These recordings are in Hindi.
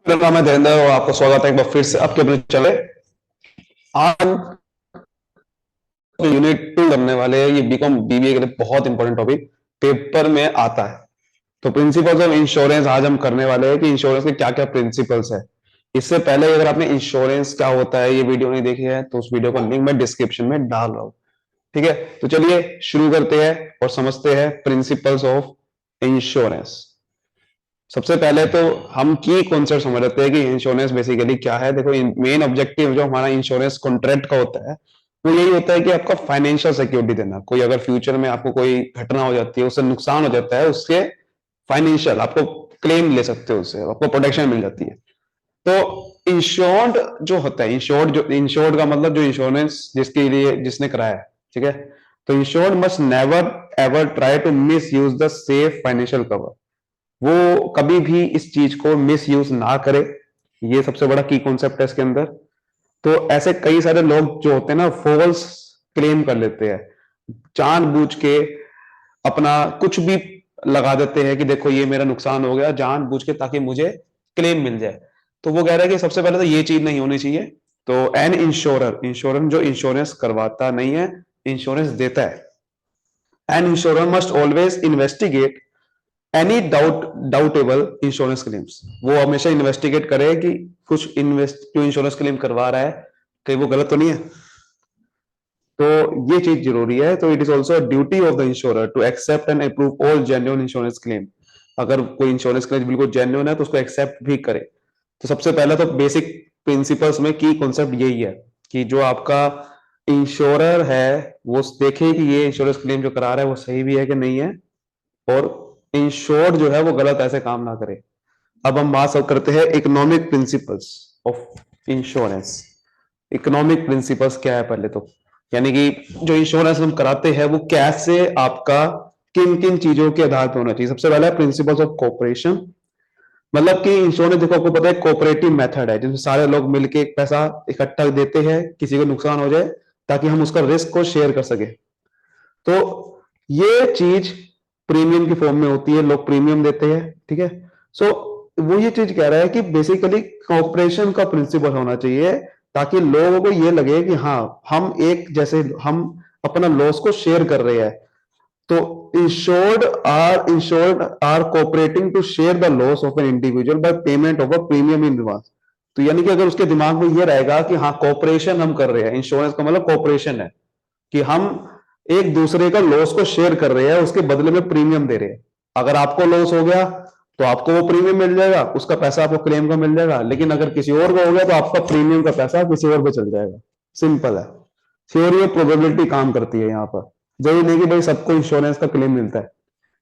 मेरा नाम है धीरेन्द्र और आपका स्वागत है एक बार फिर से आपके अपने चले। आज यूनिट 2 करने वाले हैं। ये बीकॉम बीबीए के लिए बहुत इंपॉर्टेंट टॉपिक पेपर में आता है। तो प्रिंसिपल्स ऑफ इंश्योरेंस आज हम करने वाले हैं कि इंश्योरेंस के क्या क्या प्रिंसिपल्स है। इससे पहले अगर आपने इंश्योरेंस क्या होता है ये वीडियो नहीं देखी है तो उस वीडियो का लिंक मैं डिस्क्रिप्शन में डाल रहा हूं। ठीक है, तो चलिए शुरू करते हैं और समझते हैं प्रिंसिपल्स ऑफ इंश्योरेंस। सबसे पहले तो हम की कॉन्सेप्ट समझ लेते हैं कि इंश्योरेंस बेसिकली क्या है। देखो, मेन ऑब्जेक्टिव जो हमारा इंश्योरेंस कॉन्ट्रैक्ट का होता है वो यही होता है कि आपका फाइनेंशियल सिक्योरिटी देना। कोई अगर फ्यूचर में आपको कोई घटना हो जाती है, उससे नुकसान हो जाता है, उसके फाइनेंशियल आपको क्लेम ले सकते हो, उससे आपको प्रोटेक्शन मिल जाती है। तो इंश्योर्ड जो होता है, इंश्योर्ड का मतलब जो इंश्योरेंस जिसके लिए जिसने कराया है, ठीक है। तो insured must never ever try to misuse the safe financial cover. वो कभी भी इस चीज को मिस यूज ना करे। ये सबसे बड़ा की कॉन्सेप्ट है इसके अंदर। तो ऐसे कई सारे लोग जो होते हैं ना, फॉल्स क्लेम कर लेते हैं, जानबूझ के अपना कुछ भी लगा देते हैं कि देखो ये मेरा नुकसान हो गया जानबूझ के ताकि मुझे क्लेम मिल जाए। तो वो कह रहा है कि सबसे पहले तो ये चीज नहीं होनी चाहिए। तो एन इंश्योरर, इंश्योरेंस जो इंश्योरेंस करवाता नहीं है, इंश्योरेंस देता है। An insurer must always investigate any doubtable insurance claims. वो हमेशा इन्वेस्टिगेट करे कि कुछ जो इंश्योरेंस क्लेम करवा रहा है कहीं वो गलत तो नहीं है। तो ये चीज जरूरी है। तो it is also duty of the insurer to accept and approve all genuine insurance claim. अगर कोई इंश्योरेंस क्लेम बिल्कुल जेन्युइन है तो उसको एक्सेप्ट भी करे। तो सबसे पहला तो बेसिक प्रिंसिपल्स में की कॉन्सेप्ट यही है कि जो आपका इंश्योरर है वो देखे कि ये इंश्योरेंस क्लेम जो करा रहा है वो सही भी है कि नहीं है, और इंश्योर्ड जो है वो गलत ऐसे काम ना करे। अब हम बात करते हैं economic principles of insurance. Economic principles क्या है पहले तो, यानी कि जो इंश्योरेंस हम कराते हैं वो कैसे आपका किन किन चीजों के आधार पर होना चाहिए। सबसे पहला है प्रिंसिपल्स ऑफ कोऑपरेशन। मतलब कि इंश्योरेंस, देखो आपको पता है कोऑपरेटिव मेथड है जिसमें सारे लोग मिलके एक पैसा इकट्ठा देते हैं किसी को नुकसान हो जाए ताकि हम उसका रिस्क को शेयर कर सके। तो ये चीज प्रीमियम की फॉर्म में होती है, लोग प्रीमियम देते हैं, ठीक है। सो वो ये चीज कह रहा है कि बेसिकली कॉपरेशन का प्रिंसिपल होना चाहिए ताकि लोगों को ये लगे कि हाँ हम एक जैसे हम अपना लॉस को शेयर कर रहे हैं। तो insured are cooperating to share the loss of an individual by payment of a premium in advance. तो यानी कि अगर उसके दिमाग में ये रहेगा कि हाँ कोऑपरेशन हम कर रहे हैं, इंश्योरेंस का मतलब कोऑपरेशन है कि हम एक दूसरे का लॉस को शेयर कर रहे हैं, उसके बदले में प्रीमियम दे रहे हैं। अगर आपको लॉस हो गया तो आपको वो प्रीमियम मिल जाएगा, उसका पैसा आपको क्लेम का मिल जाएगा। लेकिन अगर किसी और का हो गया तो आपका प्रीमियम का पैसा किसी और पे चल जाएगा। सिंपल है। थ्योरी ऑफ प्रोबेबिलिटी काम करती है यहाँ पर। जरूरी नहीं कि भाई सबको इंश्योरेंस का क्लेम मिलता है,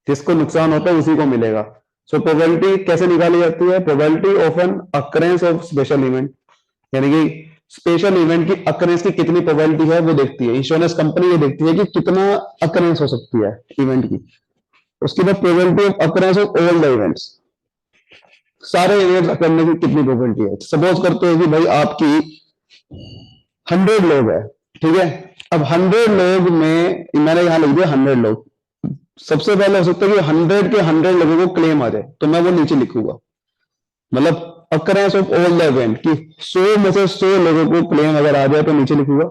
जिसको नुकसान होता है उसी को मिलेगा। सो प्रोबेबिलिटी कैसे निकाली जाती है? Probability of an occurrence of special event, यानी कि स्पेशल इवेंट की अकरेंस की कितनी प्रोबेबिलिटी है वो देखती है इंश्योरेंस कंपनी। ये देखती है कि कितना अकरेंस हो सकती है इवेंट की। उसके बाद probability of occurrence of all the events, सारे इवेंट्स करने की कितनी प्रोबेबिलिटी है। सपोज करते हैं कि भाई आपकी 100 लोग है, ठीक है। अब 100 लोग में मैंने यहां लिख दिया 100 लोग। सबसे पहले हो सकता है कि 100 के 100 लोगों को क्लेम आ जाए, तो मैं वो नीचे लिखूंगा, मतलब occurrence of all the event कि 100 में से 100 लोगों को क्लेम अगर आ जाए तो नीचे लिखूंगा।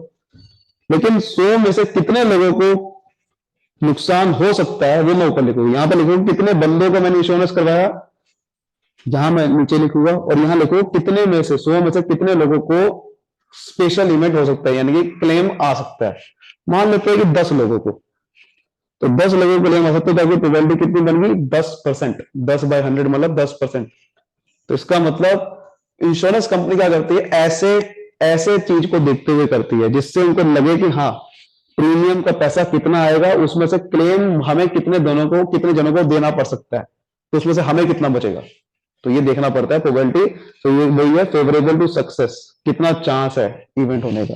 लेकिन 100 में से कितने लोगों को नुकसान हो सकता है वो मैं ऊपर लिखूंगा। यहां पर लिखूंगा कितने बंदों को मैंने इंश्योरेंस करवाया, जहां मैं नीचे लिखूंगा। और यहां लिखूंगा कितने में से 100 में से कितने लोगों को स्पेशल इवेंट हो सकता है, यानी कि क्लेम आ सकता है। मान लेते हैं कि 10 लोगों को, तो 10 लोगों को क्लेम आ सकता है। तो प्रोबेबिलिटी कितनी बन गई? 10%। 10/100 मतलब 10%। तो इसका मतलब इंश्योरेंस कंपनी क्या करती है, ऐसे ऐसे चीज को देखते हुए करती है जिससे उनको लगे कि हाँ प्रीमियम का पैसा कितना आएगा, उसमें से क्लेम हमें कितने जनों को देना पड़ सकता है, तो उसमें से हमें कितना बचेगा। तो ये देखना पड़ता है प्रोबेबिलिटी। तो ये वही है फेवरेबल टू सक्सेस, कितना चांस है इवेंट होने का।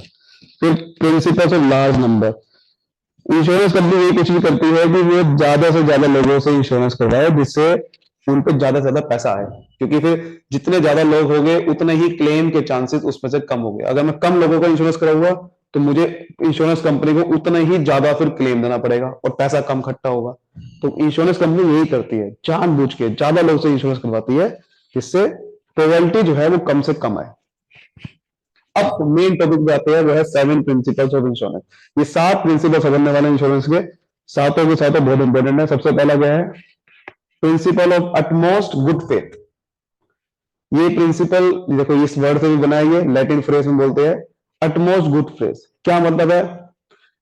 फिर principles of large number. Insurance company ये कुछ भी करती है कि वो ज्यादा से ज्यादा लोगों से इंश्योरेंस करवाए जिससे उन पे ज्यादा से ज्यादा पैसा आए, क्योंकि फिर जितने ज्यादा लोग होंगे उतने ही क्लेम के चांसेस उसमें से कम होंगे। अगर मैं कम लोगों का इंश्योरेंस कराऊंगा तो मुझे इंश्योरेंस कंपनी को उतना ही ज्यादा फिर क्लेम देना पड़ेगा और पैसा कम खट्टा होगा। तो इंश्योरेंस कंपनी यही करती है, जानबूझ के ज्यादा लोग से इंश्योरेंस करवाती है जिससे प्रोबेबिलिटी जो है वो कम से कम है। अब मेन टॉपिक पे आते हैं, वो है 7 प्रिंसिपल्स ऑफ इंश्योरेंस। ये 7 प्रिंसिपल समझने वाले इंश्योरेंस के, सातों के सातों बहुत इंपॉर्टेंट है। सबसे पहला क्या है? Principle of utmost good faith. ये प्रिंसिपल देखो इस वर्ड से भी बना है, ये लैटिन फ्रेज में बोलते हैं अटमोस्ट गुड फेथ। क्या मतलब है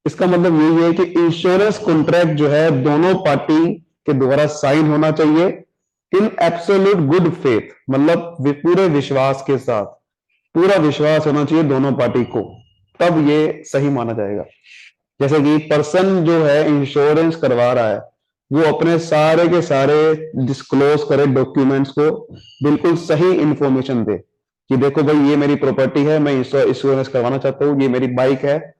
इसका? मतलब यही है कि इंश्योरेंस कॉन्ट्रैक्ट जो है दोनों पार्टी के द्वारा साइन होना चाहिए इन एब्सोल्यूट गुड फेथ, मतलब पूरे विश्वास के साथ, पूरा विश्वास होना चाहिए दोनों पार्टी को, तब ये सही माना जाएगा। जैसे कि पर्सन जो है इंश्योरेंस करवा रहा है, वो अपने सारे के सारे डिस्क्लोज करे डॉक्यूमेंट्स को, बिल्कुल सही इंफॉर्मेशन दे कि देखो भाई ये मेरी प्रॉपर्टी है, मैं इंश्योरेंस करवाना चाहता हूँ, ये मेरी बाइक है,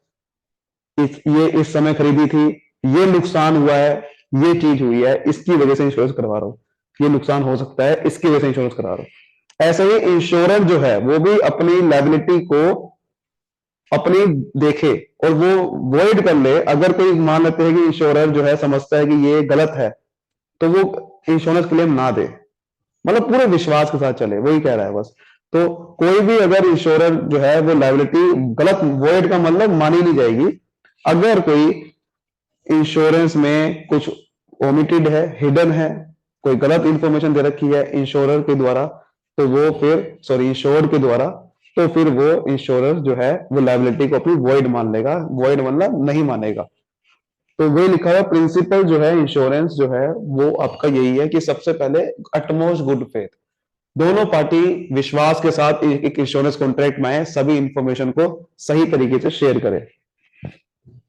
ये इस समय खरीदी थी, ये नुकसान हुआ है, ये चीज हुई है, इसकी वजह से इंश्योरेंस करवा रहा हूँ, ये नुकसान हो सकता है, इसकी वजह से इंश्योरेंस करा रहा हूँ। ऐसे ही इंश्योरेंस जो है वो भी अपनी लायबिलिटी को अपनी देखे और वो वॉइड कर ले। अगर कोई मान लेते हैं कि इंश्योरर जो है समझता है कि ये गलत है, तो वो इंश्योरेंस क्लेम ना दे, मतलब पूरे विश्वास के साथ चले, वही कह रहा है बस। तो कोई भी अगर इंश्योरर जो है वो लायबिलिटी गलत, वॉइड का मतलब मानी नहीं जाएगी। अगर कोई इंश्योरेंस में कुछ ओमिटेड है, हिडन है, कोई गलत इंफॉर्मेशन दे रखी है इंश्योरर के द्वारा, तो वो फिर सॉरी इंश्योर्ड के द्वारा, तो फिर वो इंश्योरर जो है वो लायबिलिटी को अपनी वॉइड मान लेगा। वॉइड मतलब नहीं मानेगा। तो वही लिखा हुआ प्रिंसिपल जो है इंश्योरेंस जो है वो आपका यही है कि सबसे पहले अटमोस्ट गुड फेथ, दोनों पार्टी विश्वास के साथ एक इंश्योरेंस कॉन्ट्रैक्ट में आए, सभी इंफॉर्मेशन को सही तरीके से शेयर करें।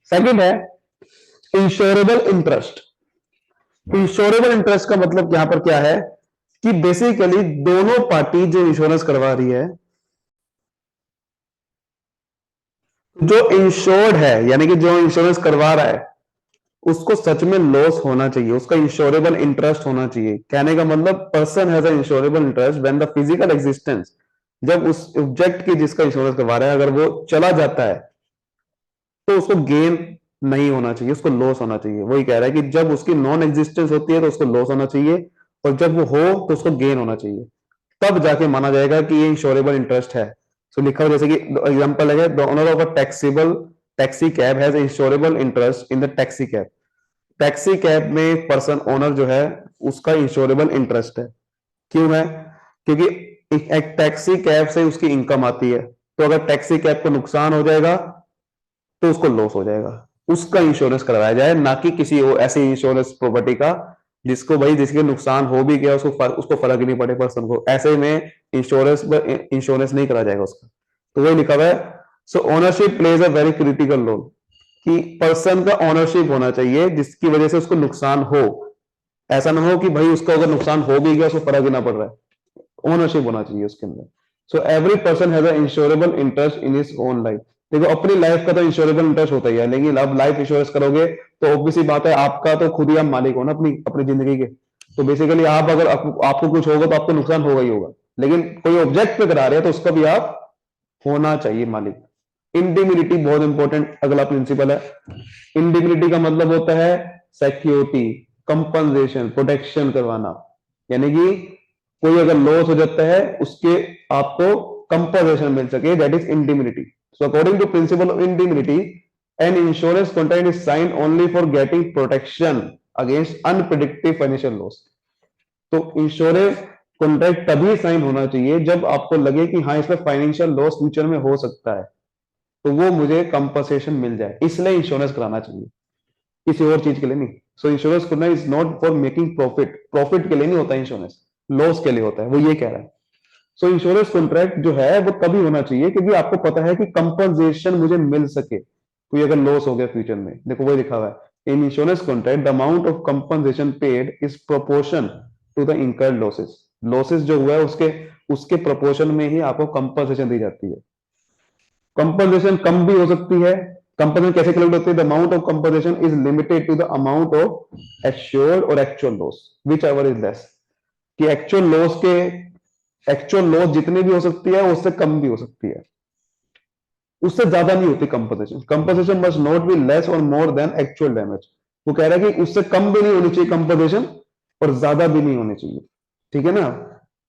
सेकंड है इंश्योरेबल इंटरेस्ट। इंश्योरेबल इंटरेस्ट का मतलब यहां पर क्या है कि बेसिकली दोनों पार्टी जो इंश्योरेंस करवा रही है, जो इंश्योर्ड है यानी कि जो इंश्योरेंस करवा रहा है, उसको सच में लॉस होना चाहिए, उसका इंश्योरेबल इंटरेस्ट होना चाहिए। कहने का मतलब person has a insurable interest when the physical existence, जब उस ऑब्जेक्ट की जिसका इंश्योरेंस करवा रहा है अगर वो चला जाता है, तो उसको गेन नहीं होना चाहिए, उसको लॉस होना चाहिए। वही कह रहा है कि जब उसकी नॉन एग्जिस्टेंस होती है तो उसको लॉस होना चाहिए, और जब वो हो तो उसको गेन होना चाहिए, तब जाके माना जाएगा कि ये इंश्योरेबल इंटरेस्ट है। सो लिखा हुआ जैसे कि एग्जांपल है, the owner of a taxable taxi cab has insurable interest in the taxi cab. Taxi cab में एक पर्सन ओनर जो है उसका इंश्योरेबल इंटरेस्ट है। क्यों है? क्योंकि एक टैक्सी कैब से उसकी इनकम आती है, तो अगर टैक्सी कैब को नुकसान हो जाएगा तो उसको लॉस हो जाएगा, उसका इंश्योरेंस करवाया जाए, ना कि किसी ऐसी इंश्योरेंस प्रॉपर्टी का जिसको भाई जिसके नुकसान हो भी गया उसको फर्क ही नहीं पड़े पर्सन को, ऐसे में इंश्योरेंस नहीं करा जाएगा उसका। तो वही लिखा हुआ है। So ownership plays a very critical role, कि पर्सन का ओनरशिप होना चाहिए जिसकी वजह से उसको नुकसान हो। ऐसा ना हो कि भाई उसको अगर नुकसान हो भी गया उसको फर्क ही ना पड़ रहा है, ओनरशिप होना चाहिए उसके अंदर। So every person has a insurable interest in his own life. देखो अपनी लाइफ का तो इंश्योरेबल इंटरेस्ट होता ही है, लेकिन अब लाइफ इंश्योरेंस करोगे तो ऑब्वियस सी बात है, आपका तो खुद ही आप मालिक हो ना अपनी अपनी जिंदगी के। तो बेसिकली आप अगर आपको कुछ होगा तो आपको नुकसान होगा ही होगा, लेकिन कोई ऑब्जेक्ट पे करा रहे हैं तो उसका भी आप होना चाहिए मालिक। इंडिमिनिटी बहुत इंपॉर्टेंट अगला प्रिंसिपल है। इंडिमिनिटी का मतलब होता है सिक्योरिटी, कंपनसेशन, प्रोटेक्शन करवाना, यानी कि कोई अगर लॉस हो जाता है उसके आपको कंपनसेशन मिल सके, that is indemnity. So according to principle of indemnity, an insurance contract is sign only for getting protection against unpredictive financial loss. तो इंश्योरेंस कॉन्ट्रैक्ट तभी साइन होना चाहिए जब आपको लगे कि हाँ इसमें फाइनेंशियल लॉस फ्यूचर में हो सकता है, तो वो मुझे कंपनसेशन मिल जाए, इसलिए इंश्योरेंस कराना चाहिए, किसी और चीज के लिए नहीं। सो इंश्योरेंस करना is not for making profit, profit के लिए नहीं होता इंश्योरेंस, लॉस के लिए होता है, वो ये कह रहा है। सो इंश्योरेंस कॉन्ट्रैक्ट जो है वो तभी होना चाहिए क्योंकि आपको पता है कि कंपनसेशन मुझे मिल सके, कोई अगर लॉस हो गया फ्यूचर में। देखो वही लिखा हुआ है in insurance contract the amount of compensation paid is proportion to the incurred losses. Losses जो हुआ है उसके उसके प्रोपोर्शन में ही आपको कंपनसेशन दी जाती है। कंपनसेशन कम भी हो सकती है। कंपनसेशन कैसे कैलकुलेट होती है? The amount of compensation is limited to the amount of assured और actual loss whichever is less, कि एक्चुअल लॉस जितनी भी हो सकती है उससे कम भी हो सकती है, उससे ज्यादा नहीं होती compensation. Compensation must not be less और मोर देन एक्चुअल डैमेज। वो कह रहा है कि उससे कम भी नहीं होनी चाहिए कंपनसेशन और ज्यादा भी नहीं होनी चाहिए, ठीक है ना।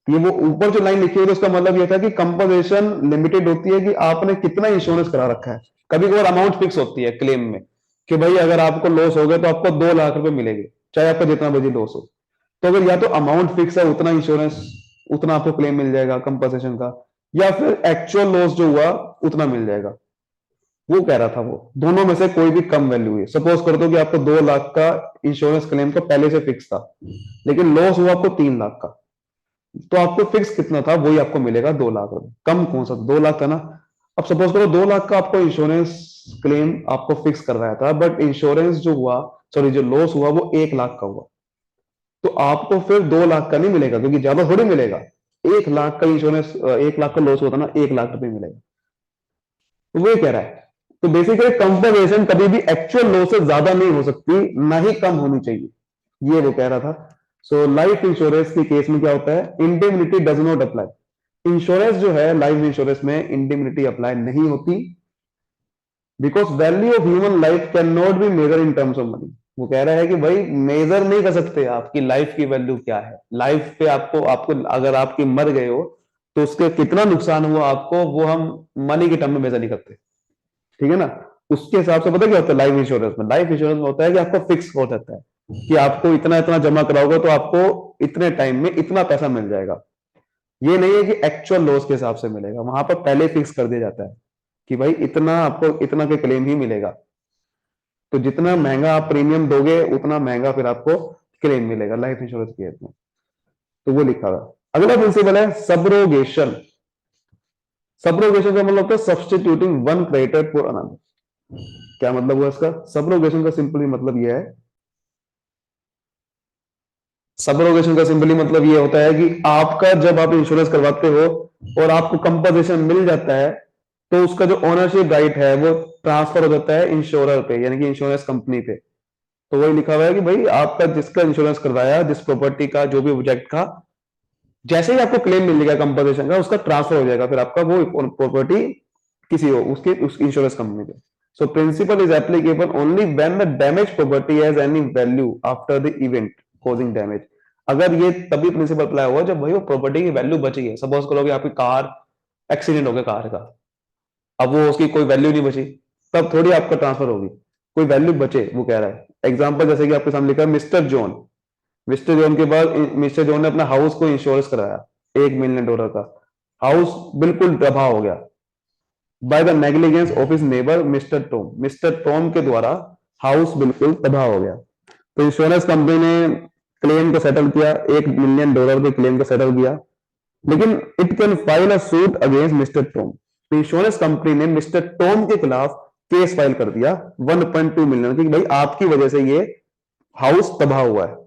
ये वो ऊपर जो लाइन लिखी है तो उसका मतलब ये था कि कंपनसेशन लिमिटेड होती है कि आपने कितना इंश्योरेंस करा रखा है। कभी कभार अमाउंट फिक्स होती है क्लेम में कि भाई अगर आपको लॉस हो गया तो आपको 2 लाख रुपए मिलेंगे, चाहे आपका जितना बजे लॉस हो। तो अगर या तो अमाउंट फिक्स है उतना इंश्योरेंस, उतना आपको क्लेम मिल जाएगा कंपनसेशन का, या फिर एक्चुअल लॉस जो हुआ उतना मिल जाएगा। वो कह रहा था वो दोनों में से कोई भी कम वैल्यू है। सपोज कर दो कि आपको 2 लाख का इंश्योरेंस क्लेम का पहले से फिक्स था, लेकिन लॉस हुआ आपको 3 लाख का, तो आपको फिक्स कितना था वही आपको मिलेगा 2 लाख रुपए। कम कौन सा, 2 लाख था ना। अब सपोज करो 2 लाख का आपको इंश्योरेंस क्लेम आपको फिक्स करवाया था, बट इंश्योरेंस जो हुआ, सॉरी जो लॉस हुआ वो 1 लाख का हुआ, तो आपको फिर 2 लाख का नहीं मिलेगा, क्योंकि ज्यादा थोड़ी मिलेगा। 1 लाख का इंश्योरेंस, 1 लाख का लॉस होता ना, 1 लाख रुपए मिलेगा। तो वो कह रहा है, तो बेसिकली कंपनसेशन कभी भी एक्चुअल लॉस से ज्यादा नहीं हो सकती, ना ही कम होनी चाहिए, ये वो कह रहा था। सो लाइफ इंश्योरेंस के केस में क्या होता है, indemnity does not apply. Insurance जो है लाइफ इंश्योरेंस में इंडेमनिटी अप्लाई नहीं होती, because value of human life can not be measure in terms of money. वो कह रहा है कि भाई मेजर नहीं कर सकते आपकी लाइफ की वैल्यू क्या है। लाइफ पे आपको आपको अगर आपकी मर गए हो तो उसके कितना नुकसान हुआ आपको, वो हम मनी के टर्म में मेजर नहीं करते, ठीक है ना। उसके हिसाब से पता क्या होता है लाइफ इंश्योरेंस में, लाइफ इंश्योरेंस में होता है कि आपको फिक्स हो जाता है कि आपको इतना इतना जमा कराओगे तो आपको इतने टाइम में इतना पैसा मिल जाएगा। ये नहीं है कि एक्चुअल लॉस के हिसाब से मिलेगा, वहां पर पहले फिक्स कर दिया जाता है कि भाई इतना आपको इतना के क्लेम ही मिलेगा। तो जितना महंगा आप प्रीमियम दोगे उतना महंगा फिर आपको क्लेम मिलेगा लाइफ इंश्योरेंस के में। तो वो लिखा हुआ। अगला प्रिंसिपल है सबरोगेशन। सबरोगेशन का मतलब होता है substituting one creditor for another. क्या मतलब हुआ इसका, सबरोगेशन का सिंपली मतलब यह है, सबरोगेशन का सिंपली मतलब ये होता है कि आपका जब आप इंश्योरेंस करवाते हो और आपको कंपनसेशन मिल जाता है, तो उसका जो ओनरशिप राइट है वो ट्रांसफर हो जाता है इंश्योरर पे, यानी कि इंश्योरेंस कंपनी पे। तो वही लिखा हुआ है कि भाई आपका जिसका इंश्योरेंस करवाया, जिस प्रॉपर्टी का जो भी ऑब्जेक्ट का, जैसे ही आपको क्लेम मिलेगा कंपनसेशन का, उसका ट्रांसफर हो जाएगा फिर आपका वो प्रॉपर्टी किसी हो उसके उस इंश्योरेंस कंपनी पे। So principle is applicable only when the damage property has any value after the event causing damage. अगर ये तभी प्रिंसिपल अप्लाई हुआ जब भाई वो प्रॉपर्टी की वैल्यू बच गई है। सपोज करो कि आपकी कार एक्सीडेंट हो गया कार का, अब वो उसकी कोई वैल्यू नहीं बची, तब थोड़ी आपका ट्रांसफर होगी। कोई वैल्यू बचे वो कह रहा है। एग्जांपल जैसे कि आपके सामने लिखा है मिस्टर जॉन। मिस्टर जॉन के बाद मिस्टर जॉन ने अपना हाउस को इंश्योरेंस कराया $1 मिलियन का। हाउस बिल्कुल तबाह हो गया by the negligence of his neighbour mister Tom. Mister Tom के द्वारा हाउस बिल्कुल तबाह हो गया। तो इंश्योरेंस कंपनी ने क्लेम को सेटल किया, $1 मिलियन के क्लेम को सेटल किया, लेकिन it can file a suit against mister Tom. तो इंश्योरेंस कंपनी ने मिस्टर टॉम के खिलाफ केस फाइल कर दिया 1.2 मिलियन की, भाई आपकी वजह से ये हाउस तबाह हुआ है।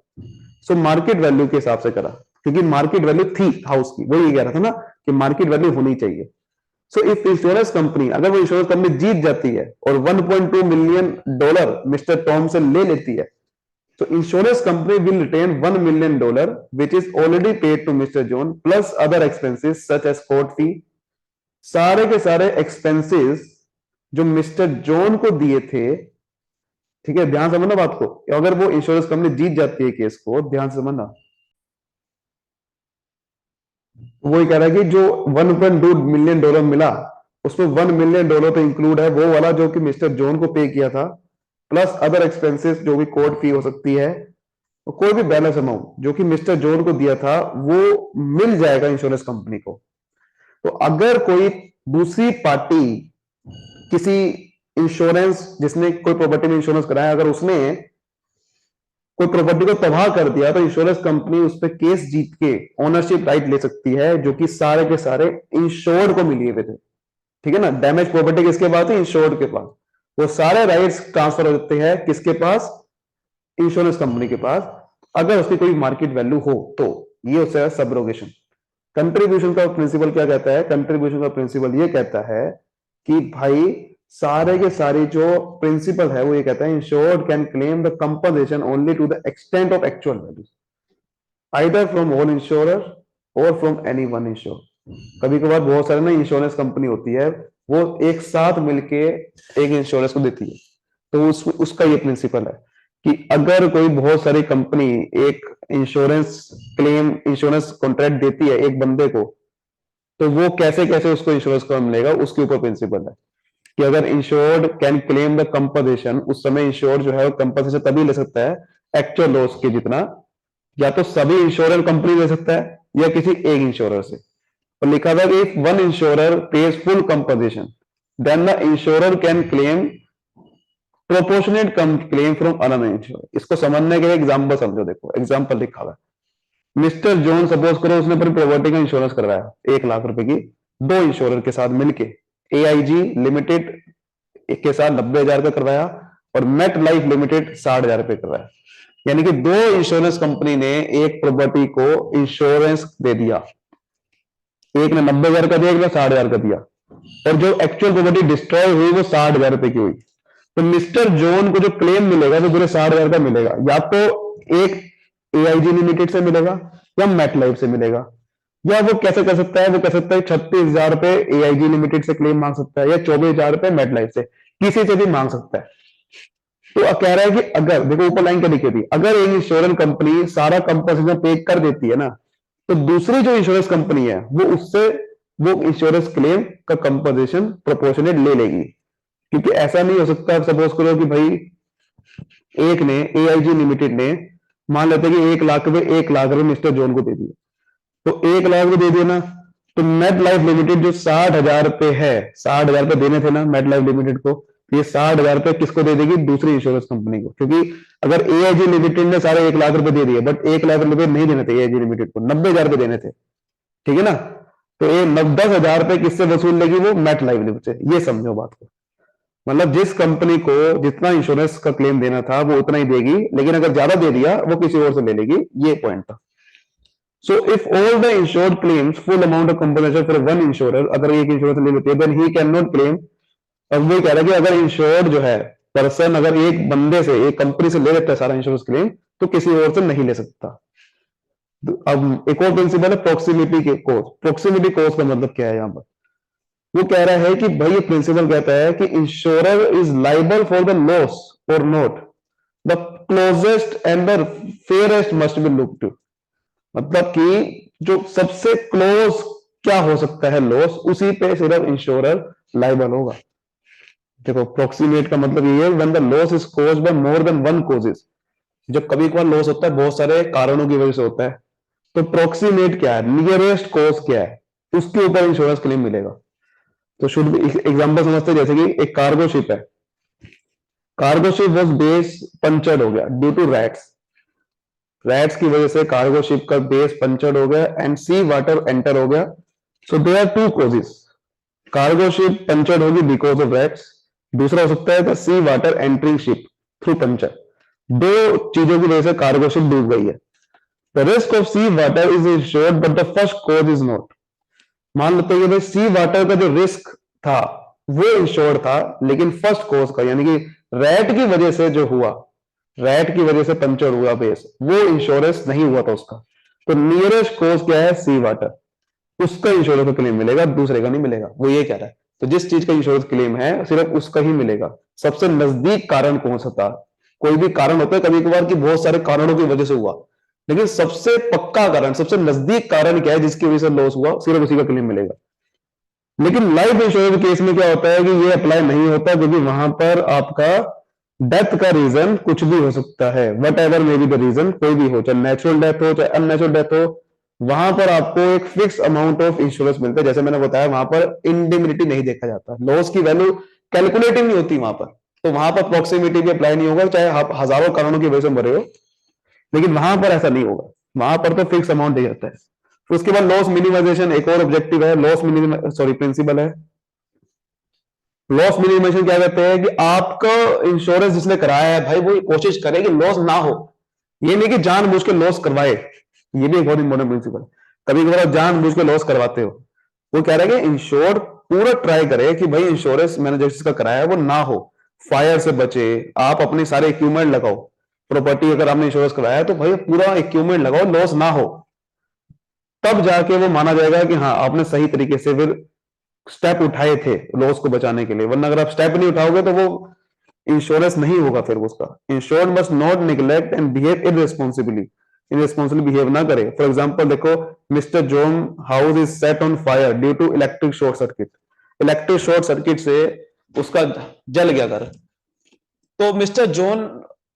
सो मार्केट वैल्यू के हिसाब से करा, क्योंकि मार्केट वैल्यू थी हाउस की, वो ये कह रहा था ना कि मार्केट वैल्यू होनी चाहिए। सो इफ इंश्योरेंस कंपनी, अगर वो इंश्योरेंस कंपनी जीत जाती है और $1.2 मिलियन मिस्टर टॉम से ले लेती है, तो insurance company will retain $1 million which is already paid to mister John plus other expenses such as court fee. सारे के सारे एक्सपेंसेस जो मिस्टर जॉन को दिए थे, ठीक है, ध्यान समझना बात को, अगर वो इंश्योरेंस कंपनी जीत जाती है केस को, ध्यान से समझना, वही कह रहा है कि जो $1.2 मिलियन मिला, उसमें $1 मिलियन तो इंक्लूड है वो वाला जो कि मिस्टर जॉन को पे किया था, प्लस अदर एक्सपेंसेस जो भी कोर्ट फी हो सकती है, कोई भी बैलेंस अमाउंट जो कि मिस्टर जॉन को दिया था वो मिल जाएगा इंश्योरेंस कंपनी को। तो अगर कोई दूसरी पार्टी किसी इंश्योरेंस, जिसने कोई प्रॉपर्टी में इंश्योरेंस कराया, अगर उसने कोई प्रॉपर्टी को तबाह कर दिया, तो इंश्योरेंस कंपनी उस पर केस जीत के ओनरशिप राइट ले सकती है, जो कि सारे के सारे इंश्योर्ड को मिली हुए थे। ठीक है ना, डैमेज प्रॉपर्टी किसके पास है, इंश्योर्ड के पास। वो सारे राइट्स ट्रांसफर हो जाते हैं किसके पास, इंश्योरेंस कंपनी के पास, अगर उसकी कोई मार्केट वैल्यू हो तो। ये होता है सबरोगेशन। कंट्रीब्यूशन का प्रिंसिपल क्या कहता है, कंट्रीब्यूशन का प्रिंसिपल ये कहता है कि भाई सारे के सारे जो प्रिंसिपल है वो ये कहता है insured can claim the compensation only to the extent of actual value either from all insurer और फ्रॉम एनी वन इंश्योर। कभी कभार बहुत सारे ना इंश्योरेंस कंपनी होती है, वो एक साथ मिलके एक इंश्योरेंस को देती है, तो उसका ये प्रिंसिपल है कि अगर कोई बहुत सारी कंपनी एक इंश्योरेंस कॉन्ट्रैक्ट देती है एक बंदे को, तो वो कैसे कैसे उसको इंश्योरेंस कवर मिलेगा, उसके ऊपर प्रिंसिपल है कि अगर insured can claim the compensation, उस समय इंश्योर्ड जो है वो कंपनसेशन तभी ले सकता है एक्चुअल लॉस के जितना, या तो सभी इंश्योरेंस कंपनी ले सकता है या किसी एक इंश्योरर से। और लिखा था कि if one insurer pays full compensation then the insurer can claim proportionate claim from another insurer. इसको समझने के लिए एग्जाम्पल समझो, देखो एग्जाम्पल लिखा हुआ है। मिस्टर जॉन सपोज करो उसने अपनी प्रॉपर्टी का इंश्योरेंस करवाया 1 लाख रुपए की, दो इंश्योरर के साथ मिलके, एआईजी लिमिटेड के साथ 90,000 का करवाया और मेट लाइफ लिमिटेड 60,000 रुपए करवाया। यानी कि दो इंश्योरेंस कंपनी ने एक प्रॉपर्टी को इंश्योरेंस दे दिया, एक ने 90,000 का दिया, एक ने 60,000 का दिया, और जो एक्चुअल प्रॉपर्टी डिस्ट्रॉय हुई वो 60,000 रुपए की हुई। तो मिस्टर जॉन को जो क्लेम मिलेगा वो पूरे 60,000 का मिलेगा, या तो एक एआईजी लिमिटेड से मिलेगा या मेट लाइफ से मिलेगा, या वो कैसे कर सकता है, वो कर सकता है 36,000 रुपए एआईजी लिमिटेड से क्लेम मांग सकता है या 24,000 रुपए मेट लाइफ से, किसी से भी मांग सकता है। तो कह रहा है कि अगर देखो ऊपर लाइन क्या लिखी थी, अगर एक इंश्योरेंस कंपनी सारा कंपनसेशन पे कर देती है ना, तो दूसरी जो इंश्योरेंस कंपनी है वो उससे वो इंश्योरेंस क्लेम का कंपनसेशन प्रोपोर्शनेट ले लेगी। क्योंकि ऐसा नहीं हो सकता, सपोज करो कि भाई एक ने एआईजी लिमिटेड ने मान लेते कि 1 लाख रुपए मिस्टर जॉन को दे दिए, तो 1 लाख रुपए दे दिए ना, तो मेट लाइफ लिमिटेड जो 60,000 रुपए है, 60,000 रुपए देने थे ना मेट लाइफ लिमिटेड को, ये 60,000 रुपए किसको दे देगी, दूसरी इंश्योरेंस कंपनी को। क्योंकि अगर एआईजी लिमिटेड ने सारे 1 लाख रुपए दे दिए, बट 1 लाख रुपए नहीं देने थे एआईजी लिमिटेड को, 90,000 रुपए देने थे, ठीक है ना, तो ये 10,000 रुपए किससे वसूल लेगी, वो मेट लाइफ लिमिटेड से। ये समझो बात को, मतलब जिस कंपनी को जितना इंश्योरेंस का क्लेम देना था वो उतना ही देगी, लेकिन अगर ज्यादा दे दिया वो किसी और से ले लेगी, ये पॉइंट था। So if all the insured claims full amount of compensation for one insurer, अगर एक इंश्योरेंस ले लेती है, then he cannot claim। अब वो कह रहा है कि अगर इंश्योर्ड जो है पर्सन अगर एक बंदे से एक कंपनी से ले लेता है सारा इंश्योरेंस क्लेम, तो किसी और से नहीं ले सकता। तो अब एक और प्रिंसिपल है प्रोक्सिमिटी के कोज। प्रोक्सिमिटी कोज का मतलब क्या है यहाँ पर, वो कह रहा है कि भाई ये प्रिंसिपल कहता है कि insurer is liable for the loss और not the closest and the fairest must be look to. मतलब कि जो सबसे क्लोज क्या हो सकता है लॉस, उसी पे सिर्फ इंश्योरर लाइबल होगा। देखो प्रोक्सीमेट का मतलब ये है when the loss is caused by more than one causes. जब कभी कभार लॉस होता है बहुत सारे कारणों की वजह से होता है, तो प्रोक्सीमेट क्या है, नियरेस्ट कॉज क्या है, उसके ऊपर इंश्योरेंस क्लेम मिलेगा। तो शुड एग्जांपल समझते हैं, जैसे कि एक कार्गो शिप है, cargo ship was base puncture हो गया ड्यू टू रैट्स की वजह से कार्गो शिप का बेस पंचर हो गया एंड सी वाटर एंटर हो गया। So there are two causes, cargo ship puncture होगी बिकॉज ऑफ रैट्स, दूसरा हो सकता है the sea water entering ship through puncture. दो चीजों की वजह से कार्गो शिप डूब गई है। The risk of sea water is insured but the first cause is not. मान लेते हैं कि भाई सी वाटर का जो रिस्क था वो इंश्योर्ड था, लेकिन फर्स्ट कॉज का यानी कि रैट की वजह से जो हुआ, रैट की वजह से पंचर हुआ बेस, वो इंश्योरेंस नहीं हुआ था उसका। तो नियरेस्ट कॉज क्या है, सी वाटर, उसका इंश्योरेंस का क्लेम मिलेगा, दूसरे का नहीं मिलेगा। वो ये कह रहा है। तो जिस चीज का इंश्योरेंस क्लेम है सिर्फ उसका ही मिलेगा। सबसे नजदीक कारण कौन सा था, कोई भी कारण होता है कभी कभार कि बहुत सारे कारणों की वजह से हुआ, लेकिन सबसे पक्का कारण, सबसे नजदीक कारण क्या है जिसकी वजह से लॉस हुआ, सिर्फ उसी का क्लेम मिलेगा। लेकिन लाइफ इंश्योरेंस केस में क्या होता है कि ये अप्लाई नहीं होता, क्योंकि वहां पर आपका डेथ का रीजन कुछ भी हो सकता है, whatever may be the reason, कोई भी हो, चाहे नेचुरल डेथ हो चाहे अननेचुरल डेथ हो, वहां पर आपको एक फिक्स अमाउंट ऑफ इंश्योरेंस मिलता है। जैसे मैंने बताया वहां पर इंडेमनिटी नहीं देखा जाता, लॉस की वैल्यू कैलकुलेटिव नहीं होती वहां पर, तो वहां पर प्रॉक्सिमिटी भी अप्लाई नहीं होगा, चाहे आप हजारों कारणों की वजह से मरे हो, लेकिन वहां पर ऐसा नहीं होगा, वहां पर तो फिक्स अमाउंट दिया जाता है। तो उसके बाद लॉस मिनिमाइजेशन एक और ऑब्जेक्टिव है, लॉस मिनिमाइज सॉरी प्रिंसिपल है। लॉस मिनिमाइजेशन क्या कहते हैं कि आपका इंश्योरेंस जिसने कराया है भाई वो ये कोशिश करे कि लॉस ना हो, ये नहीं कि जानबूझ के लॉस करवाए। ये भी एक बहुत इंपॉर्टेंट प्रिंसिपल। कभी कभार आप जानबूझ के लॉस करवाते हो, वो कह रहा है कि इंश्योर्ड पूरा ट्राई करे कि भाई इंश्योरेंस मैंने जिसका कराया है वो ना हो, फायर से बचे, आप अपने सारे इक्विपमेंट लगाओ, प्रॉपर्टी अगर आपने इंश्योरेंस कराया है तो भाई पूरा इक्विपमेंट लगाओ, लॉस ना हो, तब जाके वो माना जाएगा कि हाँ आपने सही तरीके से फिर स्टेप उठाए थे लॉस को बचाने के लिए। वरना अगर आप स्टेप नहीं उठाओगे तो वो इंश्योरेंस नहीं होगा फिर उसका। Insured must not neglect and behave irresponsibly, irresponsibly behave ना करे। फॉर एग्जांपल देखो, mister John house is set on fire due to electric short circuit, electric short circuit से उसका जल गया घर, तो mister John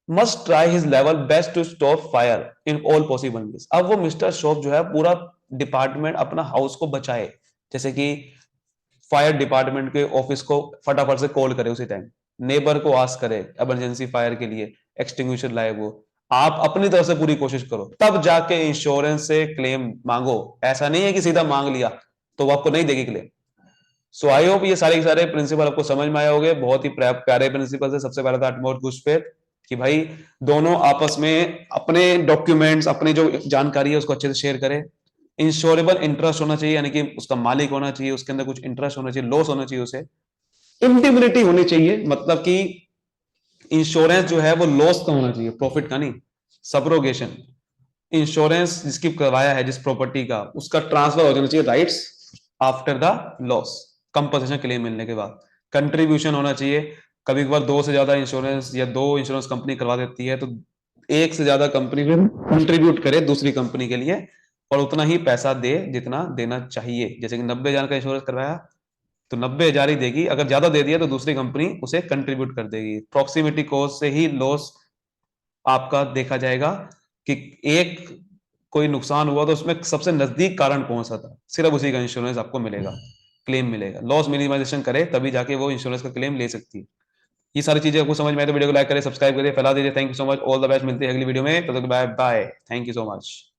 must try his level best to stop fire in all possible means. अब वो मिस्टर शॉप जो है पूरा डिपार्टमेंट अपना हाउस को बचाए, जैसे कि फायर डिपार्टमेंट के ऑफिस को फटाफट से कॉल करे उसी टाइम, नेबर को आस्क करे इमरजेंसी फायर के लिए एक्सटिंग्विशर लाए, वो आप अपनी तरफ से पूरी कोशिश करो, तब जाके इंश्योरेंस से क्लेम मांगो। ऐसा नहीं है कि सीधा मांग लिया तो वो आपको नहीं देगी क्लेम। सो आई होप ये सारे के सारे प्रिंसिपल आपको समझ में आए होंगे, बहुत ही प्यारे प्रिंसिपल है। सबसे पहले था अटमोस्ट घुसपैठ, कि भाई दोनों आपस में अपने डॉक्यूमेंट्स, अपनी जो जानकारी है उसको अच्छे से शेयर करें। इंश्योरेबल इंटरेस्ट होना चाहिए, यानी कि उसका मालिक होना चाहिए, उसके अंदर कुछ इंटरेस्ट होना चाहिए, लॉस होना चाहिए उसे। इंटिग्रिटी होनी चाहिए, मतलब कि इंश्योरेंस जो है वो लॉस का होना चाहिए, प्रॉफिट का नहीं। सब्रोगेशन, इंश्योरेंस जिसकी करवाया है जिस प्रॉपर्टी का, उसका ट्रांसफर हो जाना चाहिए rights after the loss, compensation claim मिलने के बाद। कंट्रीब्यूशन होना चाहिए, कभी कभार दो से ज्यादा इंश्योरेंस या दो इंश्योरेंस कंपनी करवा देती है, तो एक से ज्यादा कंपनी में कंट्रीब्यूट करे दूसरी कंपनी के लिए, और उतना ही पैसा दे जितना देना चाहिए। जैसे कि 90,000 का इंश्योरेंस करवाया तो 90,000 ही देगी, अगर ज्यादा दे दिया तो दूसरी कंपनी उसे कंट्रीब्यूट कर देगी। प्रॉक्सिमिटी कॉज से ही लॉस आपका देखा जाएगा कि एक कोई नुकसान हुआ तो उसमें सबसे नजदीक कारण कौन सा था, सिर्फ उसी का इंश्योरेंस आपको मिलेगा, क्लेम मिलेगा। लॉस मिनिमाइजेशन करे तभी जाके वो इंश्योरेंस का क्लेम ले सकती है। ये सारी चीजें आपको समझ में आए तो वीडियो को लाइक करें, सब्सक्राइब करें, फैला दीजिए। Thank you so much, all the best, मिलते हैं अगली वीडियो में, तब तक bye bye, thank you so much.